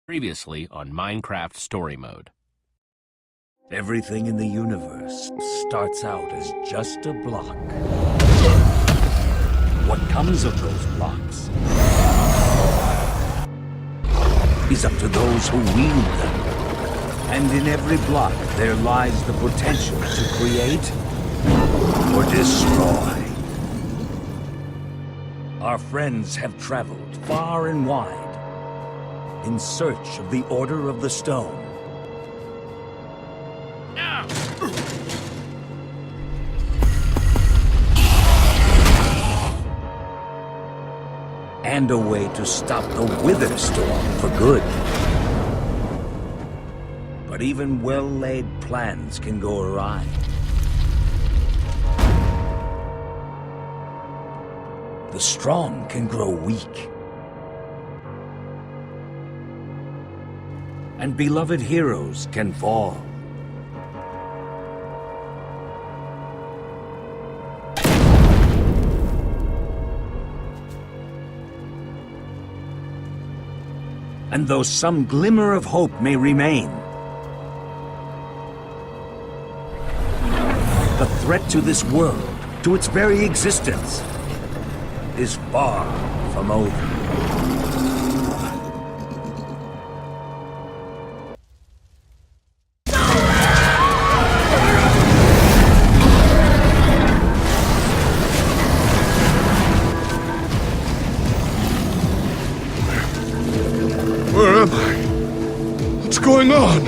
Previously on Minecraft Story Mode. Everything in the universe starts out as just a block. What comes of those blocks is up to those who wield them. And in every block there lies the potential to create or destroy. Our friends have traveled far and wide in search of the Order of the Stone. And a way to stop the Wither Storm for good. But even well-laid plans can go awry. The strong can grow weak. And beloved heroes can fall. And though some glimmer of hope may remain, the threat to this world, to its very existence, is far from over. Where am I? What's going on?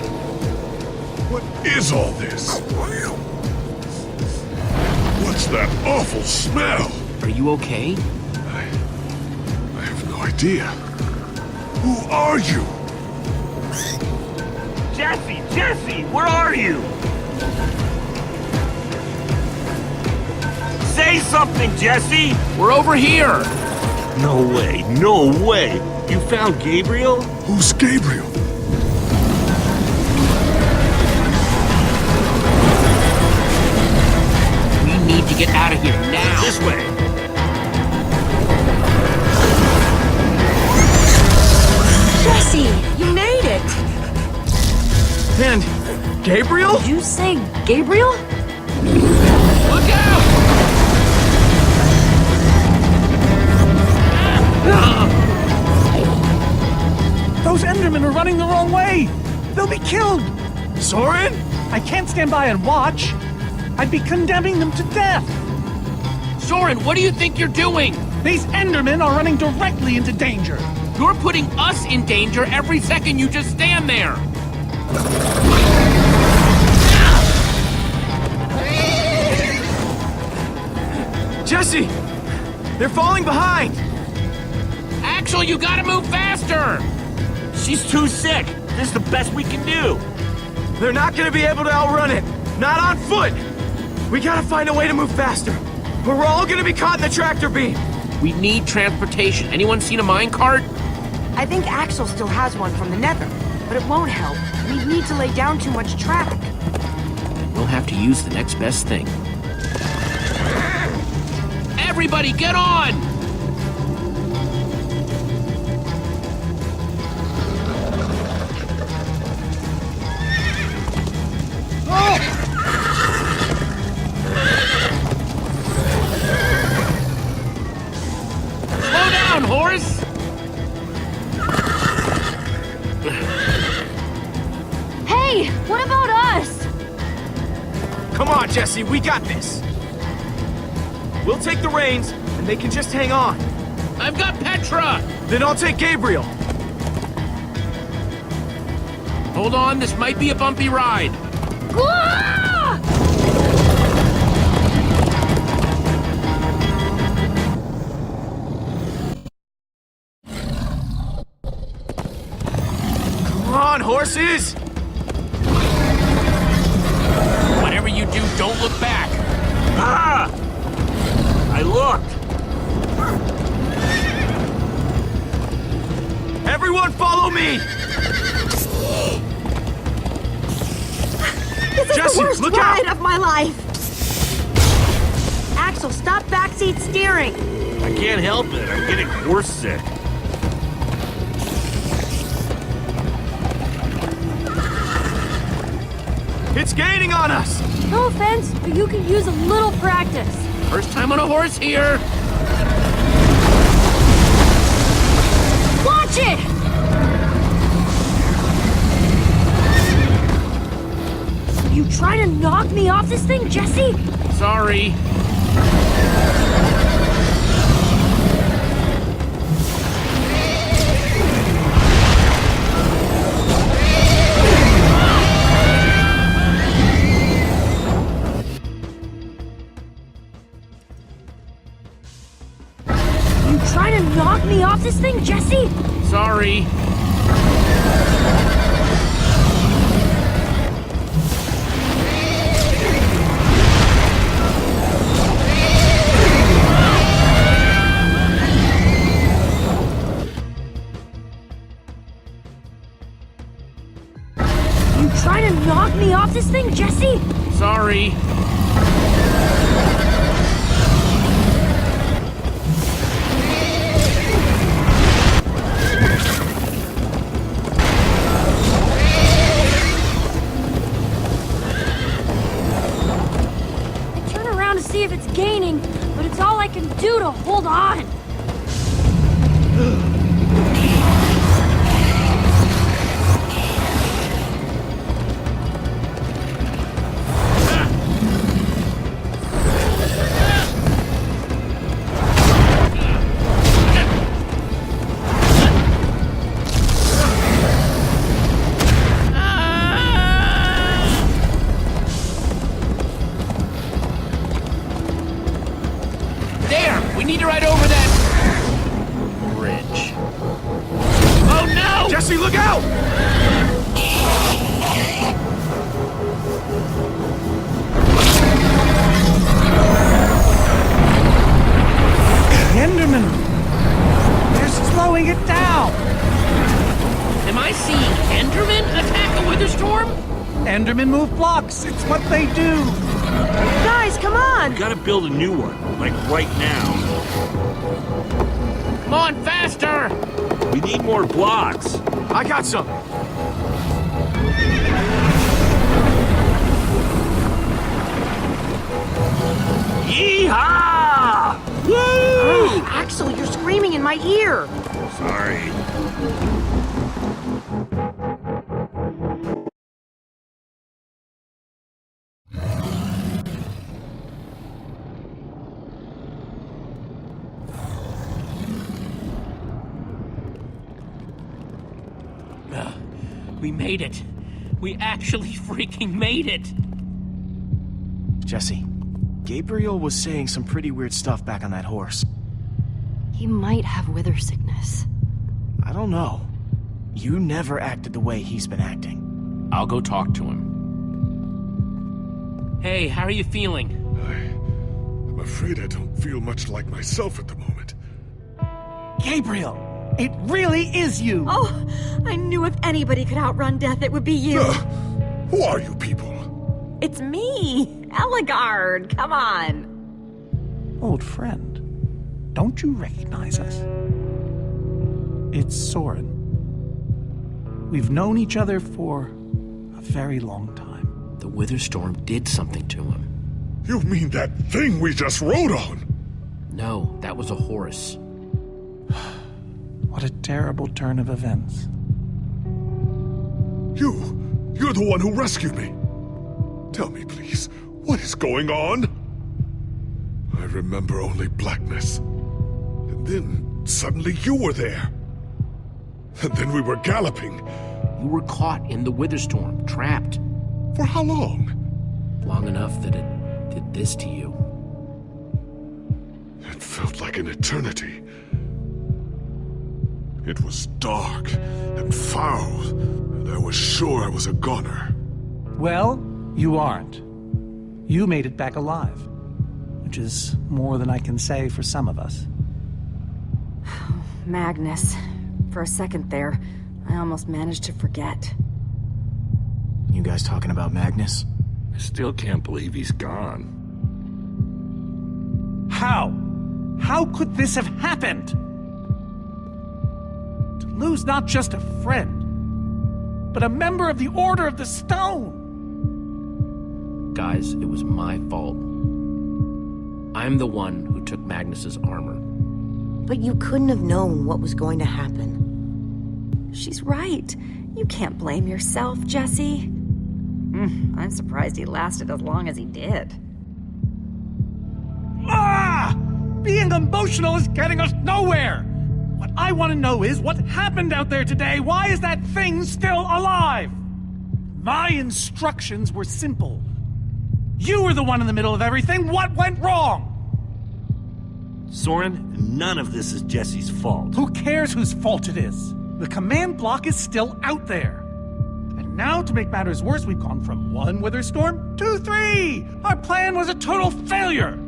What is all this? What's that awful smell? Are you okay? I have no idea. Who are you? Jesse! Jesse! Where are you? Say something, Jesse! We're over here! No way, no way! You found Gabriel? Who's Gabriel? We need to get out of here now! This way! Jesse, you made it! And Gabriel? Did you say Gabriel? Look out! Those Endermen are running the wrong way! They'll be killed! Soren? I can't stand by and watch. I'd be condemning them to death. Soren, what do you think you're doing? These Endermen are running directly into danger. You're putting us in danger every second you just stand there! Jesse! They're falling behind! Axel, you gotta move faster! She's too sick! This is the best we can do! They're not gonna be able to outrun it! Not on foot! We gotta find a way to move faster! Or we're all gonna be caught in the tractor beam! We need transportation. Anyone seen a minecart? I think Axel still has one from the Nether, but it won't help. We need to lay down too much track. We'll have to use the next best thing. Everybody, get on! Slow down, horse! Hey, what about us? Come on, Jesse, we got this! We'll take the reins, and they can just hang on. I've got Petra! Then I'll take Gabriel. Hold on, this might be a bumpy ride. Come on, horses! Whatever you do, don't look back. Ah! I looked. Everyone follow me! This is Jesse, the worst look ride out! of my life! Axel, stop backseat steering! I can't help it. I'm getting horse sick. It's gaining on us! No offense, but you could use a little practice. First time on a horse here. Watch it! You trying to knock me off this thing, Jesse? Sorry. Trying to knock me off this thing, Jesse? Sorry. You trying to knock me off this thing, Jesse? Sorry. See if it's gaining, but it's all I can do to hold on. We need to ride over that bridge. Oh no! Jesse, look out! Enderman! They're slowing it down! Am I seeing Enderman attack a Witherstorm? Endermen move blocks. It's what they do. Guys, come on! Gotta build a new one, like right now. Come on, faster! We need more blocks. I got some. Yeehaw! Woo! Oh, Axel, you're screaming in my ear! Sorry. We made it. We actually freaking made it. Jesse, Gabriel was saying some pretty weird stuff back on that horse. He might have wither sickness. I don't know. You never acted the way he's been acting. I'll go talk to him. Hey, how are you feeling? I'm afraid I don't feel much like myself at the moment. Gabriel, it really is you. Oh, I knew if anybody could outrun death, it would be you. Who are you people? It's me, Ellegaard. Come on. Old friend, don't you recognize us? It's Soren. We've known each other for a very long time. The Witherstorm did something to him. You mean that thing we just rode on? No, that was a horse. What a terrible turn of events. You're the one who rescued me. Tell me, please, what is going on? I remember only blackness. And then, suddenly you were there. And then we were galloping. You were caught in the Witherstorm, trapped. For how long? Long enough that it did this to you. It felt like an eternity. It was dark and foul, and I was sure I was a goner. Well, you aren't. You made it back alive, which is more than I can say for some of us. Magnus. For a second there, I almost managed to forget. You guys talking about Magnus? I still can't believe he's gone. How? How could this have happened? To lose not just a friend, but a member of the Order of the Stone. Guys, it was my fault. I'm the one who took Magnus's armor. But you couldn't have known what was going to happen. She's right. You can't blame yourself, Jesse. I'm surprised he lasted as long as he did. Ah! Being emotional is getting us nowhere! What I want to know is what happened out there today? Why is that thing still alive? My instructions were simple. You were the one in the middle of everything. What went wrong? Soren, none of this is Jesse's fault. Who cares whose fault it is? The command block is still out there. And now, to make matters worse, we've gone from 1 wither storm to 3! Our plan was a total failure!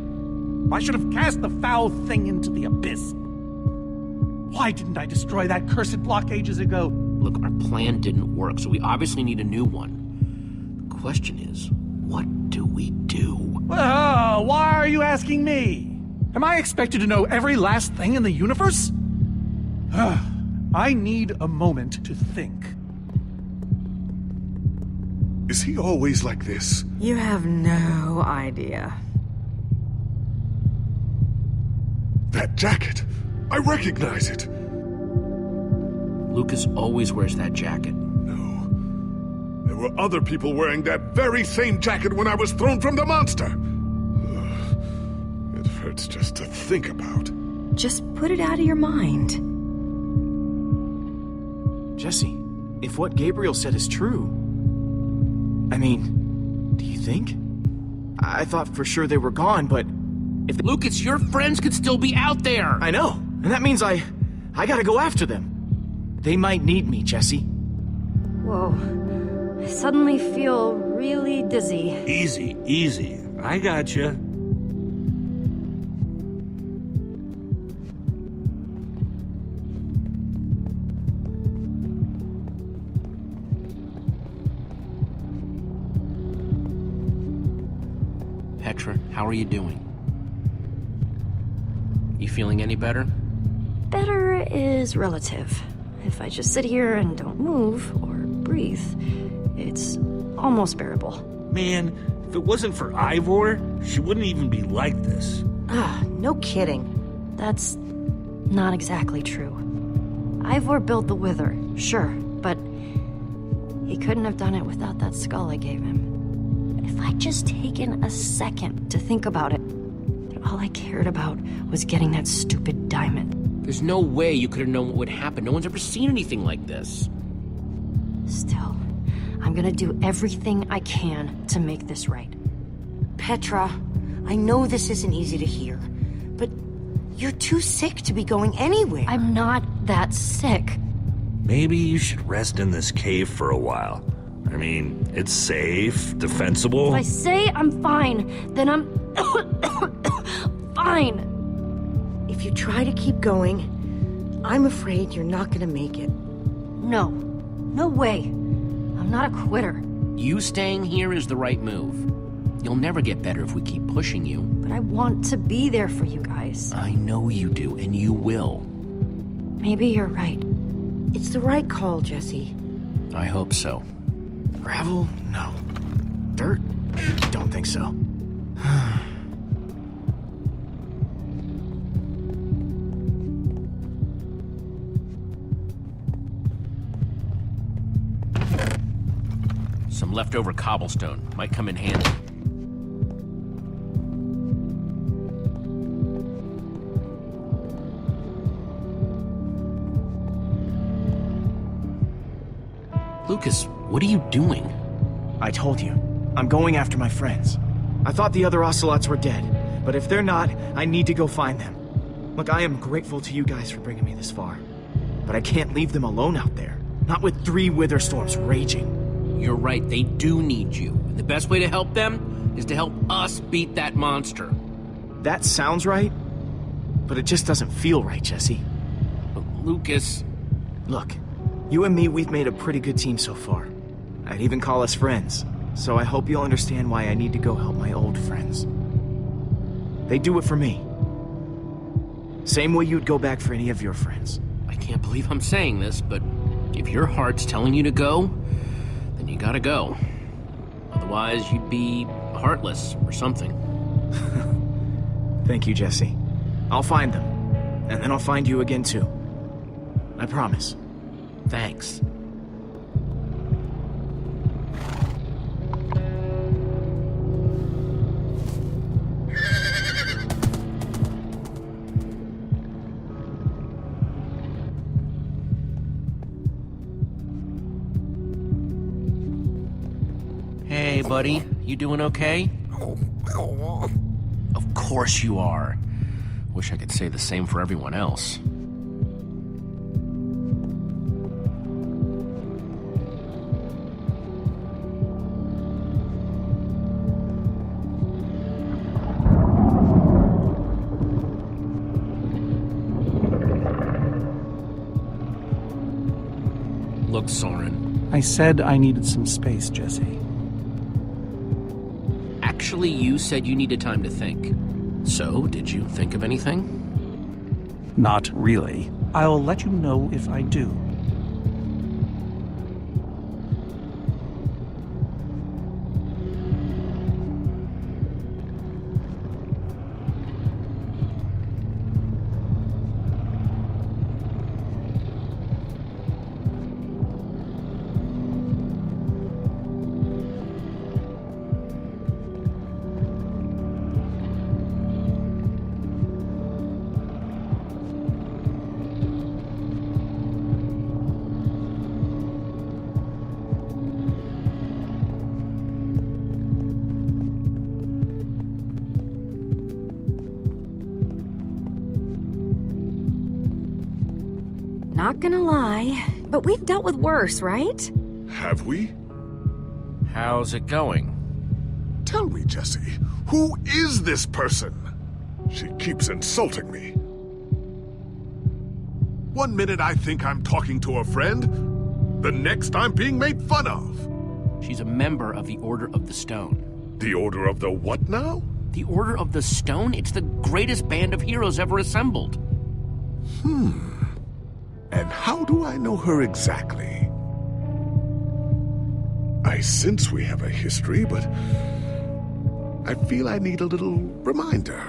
I should have cast the foul thing into the abyss. Why didn't I destroy that cursed block ages ago? Look, our plan didn't work, so we obviously need a new one. The question is, what do we do? Well, why are you asking me? Am I expected to know every last thing in the universe? I need a moment to think. Is he always like this? You have no idea. That jacket! I recognize it! Lucas always wears that jacket. No. There were other people wearing that very same jacket when I was thrown from the monster! Ugh. It hurts just to think about. Just put it out of your mind. Jesse, if what Gabriel said is true... I mean, do you think? I thought for sure they were gone, but... if Lucas, your friends could still be out there! I know, and that means I gotta go after them. They might need me, Jesse. Whoa. I suddenly feel really dizzy. Easy, easy. I gotcha. Petra, how are you doing? You feeling any better? Better is relative. If I just sit here and don't move or breathe, it's almost bearable. Man, if it wasn't for Ivor, she wouldn't even be like this. No kidding. That's not exactly true. Ivor built the Wither, sure, but he couldn't have done it without that skull I gave him. If I'd just taken a second to think about it, all I cared about was getting that stupid diamond. There's no way you could have known what would happen. No one's ever seen anything like this. Still, I'm gonna do everything I can to make this right. Petra, I know this isn't easy to hear, but you're too sick to be going anywhere. I'm not that sick. Maybe you should rest in this cave for a while. I mean, it's safe, defensible. If I say I'm fine, then I'm fine. If you try to keep going, I'm afraid you're not gonna make it. No. No way. I'm not a quitter. You staying here is the right move. You'll never get better if we keep pushing you. But I want to be there for you guys. I know you do, and you will. Maybe you're right. It's the right call, Jesse. I hope so. Gravel? No. Dirt? Don't think so. Some leftover cobblestone might come in handy. Lucas, what are you doing? I told you. I'm going after my friends. I thought the other Ocelots were dead, but if they're not, I need to go find them. Look, I am grateful to you guys for bringing me this far, but I can't leave them alone out there. Not with 3 wither storms raging. You're right, they do need you. And the best way to help them is to help us beat that monster. That sounds right, but it just doesn't feel right, Jesse. But Lucas... Look, you and me, we've made a pretty good team so far. I'd even call us friends, so I hope you'll understand why I need to go help my old friends. They do it for me. Same way you'd go back for any of your friends. I can't believe I'm saying this, but if your heart's telling you to go, then you gotta go. Otherwise, you'd be a heartless or something. Thank you, Jesse. I'll find them. And then I'll find you again, too. I promise. Thanks. Hey, buddy. You doing okay? Of course you are. Wish I could say the same for everyone else. Look, Soren. I said I needed some space, Jesse. Actually, you said you needed time to think. So, did you think of anything? Not really. I'll let you know if I do. Not gonna lie, but we've dealt with worse, right? Have we? How's it going? Tell me, Jesse, who is this person? She keeps insulting me. One minute I think I'm talking to a friend, the next I'm being made fun of. She's a member of the Order of the Stone. The Order of the what now? The Order of the Stone? It's the greatest band of heroes ever assembled. And how do I know her exactly? I sense we have a history, but I feel I need a little reminder.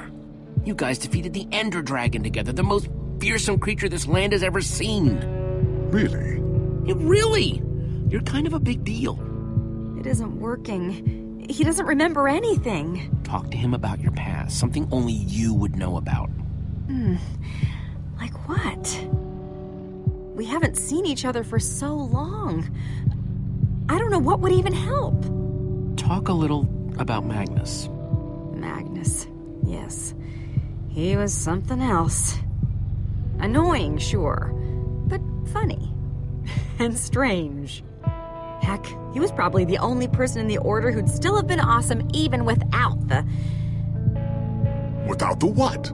You guys defeated the Ender Dragon together, the most fearsome creature this land has ever seen. Really? Really? You're kind of a big deal. It isn't working. He doesn't remember anything. Talk to him about your past, something only you would know about. Like what? We haven't seen each other for so long. I don't know what would even help. Talk a little about Magnus. Magnus, yes. He was something else. Annoying, sure, but funny. And strange. Heck, he was probably the only person in the Order who'd still have been awesome even without the... Without the what?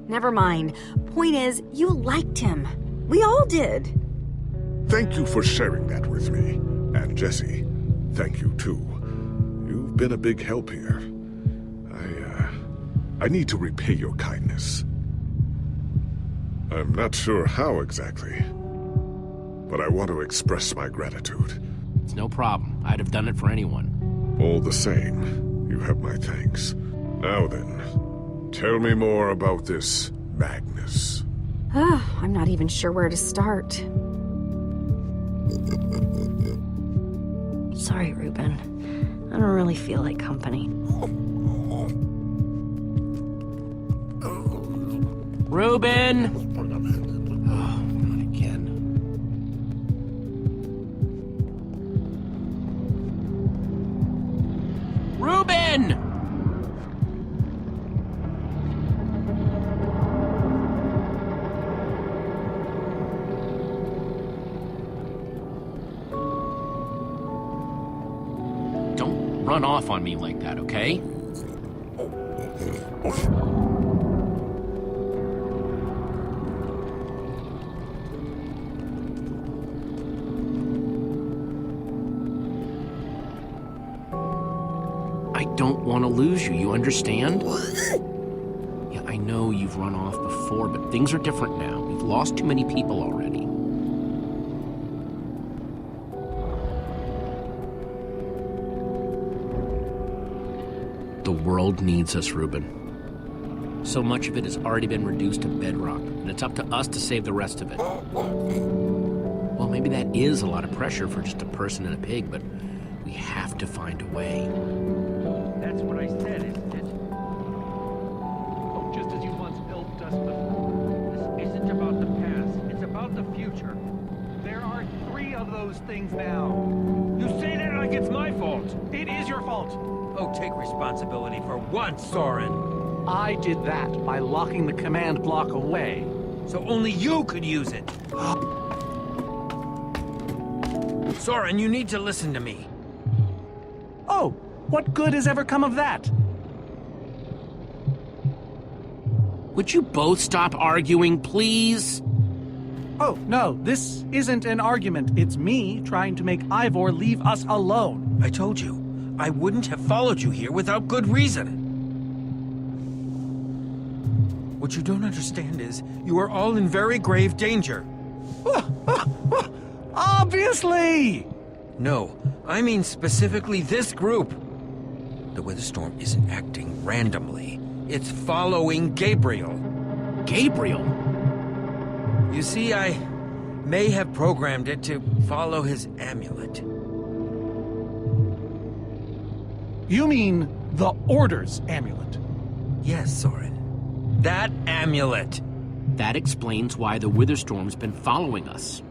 Never mind. Point is, you liked him. We all did. Thank you for sharing that with me. And Jesse, thank you too. You've been a big help here. I need to repay your kindness. I'm not sure how exactly, but I want to express my gratitude. It's no problem. I'd have done it for anyone. All the same, you have my thanks. Now then, tell me more about this Magnus. I'm not even sure where to start. Sorry, Reuben. I don't really feel like company. Reuben! Oh, not again. Reuben! Don't run off on me like that, okay? I don't want to lose you, you understand? Yeah, I know you've run off before, but things are different now. We've lost too many people already. The world needs us, Reuben. So much of it has already been reduced to bedrock, and it's up to us to save the rest of it. Well, maybe that is a lot of pressure for just a person and a pig, but we have to find a way. That's what I said, isn't it? Oh, just as you once helped us before. This isn't about the past. It's about the future. There are 3 of those things now. You say that like it's my fault. It is your fault. Oh, take responsibility for once, Soren. I did that by locking the command block away. So only you could use it. Soren, you need to listen to me. Oh, what good has ever come of that? Would you both stop arguing, please? Oh, no, this isn't an argument. It's me trying to make Ivor leave us alone. I told you, I wouldn't have followed you here without good reason. What you don't understand is, you are all in very grave danger. Obviously! No, I mean specifically this group. The Witherstorm isn't acting randomly. It's following Gabriel. Gabriel? You see, I may have programmed it to follow his amulet. You mean the Order's amulet? Yes, Soren. That amulet. That explains why the Witherstorm's been following us.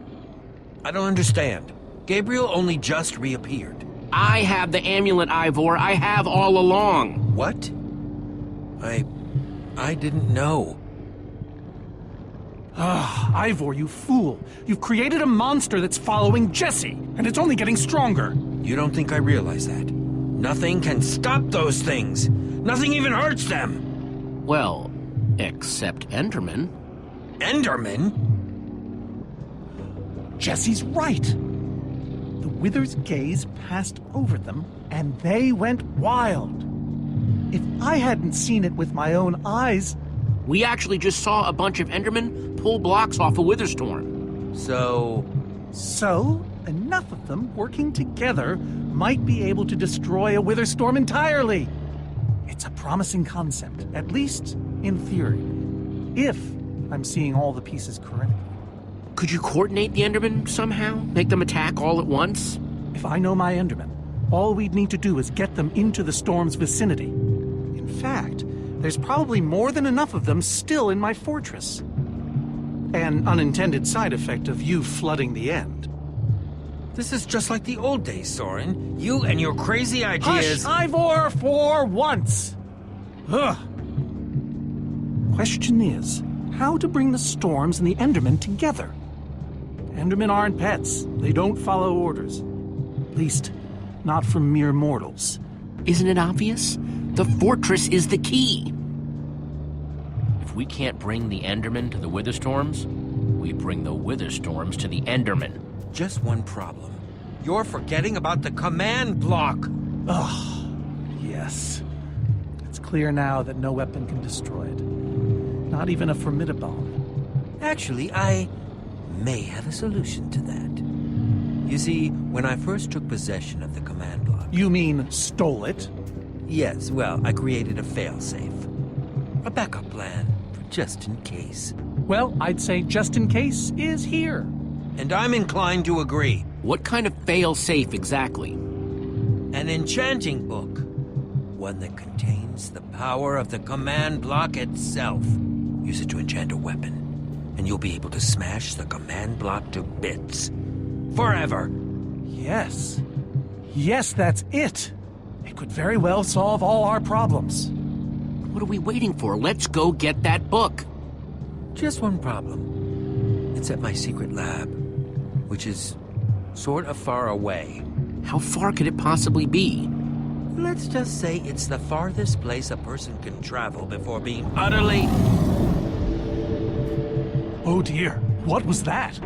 I don't understand. Gabriel only just reappeared. I have the amulet, Ivor. I have all along. What? I didn't know. Ah, Ivor, you fool. You've created a monster that's following Jesse, and it's only getting stronger. You don't think I realize that? Nothing can stop those things. Nothing even hurts them. Well, except Enderman. Enderman? Jesse's right. The Wither's gaze passed over them, and they went wild. If I hadn't seen it with my own eyes... We actually just saw a bunch of Endermen pull blocks off a Witherstorm. So, enough of them working together might be able to destroy a Witherstorm entirely. It's a promising concept, at least in theory. If I'm seeing all the pieces correctly. Could you coordinate the Endermen somehow? Make them attack all at once? If I know my Endermen, all we'd need to do is get them into the storm's vicinity. In fact, there's probably more than enough of them still in my fortress. An unintended side effect of you flooding the end. This is just like the old days, Soren. You and your crazy ideas... Hush, Ivor, for once! Ugh. Question is, how to bring the storms and the Endermen together? Endermen aren't pets. They don't follow orders. At least, not from mere mortals. Isn't it obvious? The fortress is the key. If we can't bring the Endermen to the Witherstorms, we bring the Witherstorms to the Endermen. Just one problem. You're forgetting about the command block. Ugh, yes. It's clear now that no weapon can destroy it. Not even a Formidabone. Actually, I may have a solution to that. You see, when I first took possession of the command block... You mean stole it? Yes, well, I created a failsafe. A backup plan, for just in case. Well, I'd say just in case is here. And I'm inclined to agree. What kind of fail-safe exactly? An enchanting book. One that contains the power of the command block itself. Use it to enchant a weapon, and you'll be able to smash the command block to bits. Forever. Yes. Yes, that's it. It could very well solve all our problems. What are we waiting for? Let's go get that book. Just one problem. It's at my secret lab, which is sort of far away. How far could it possibly be? Let's just say it's the farthest place a person can travel before being utterly... Oh dear, what was that?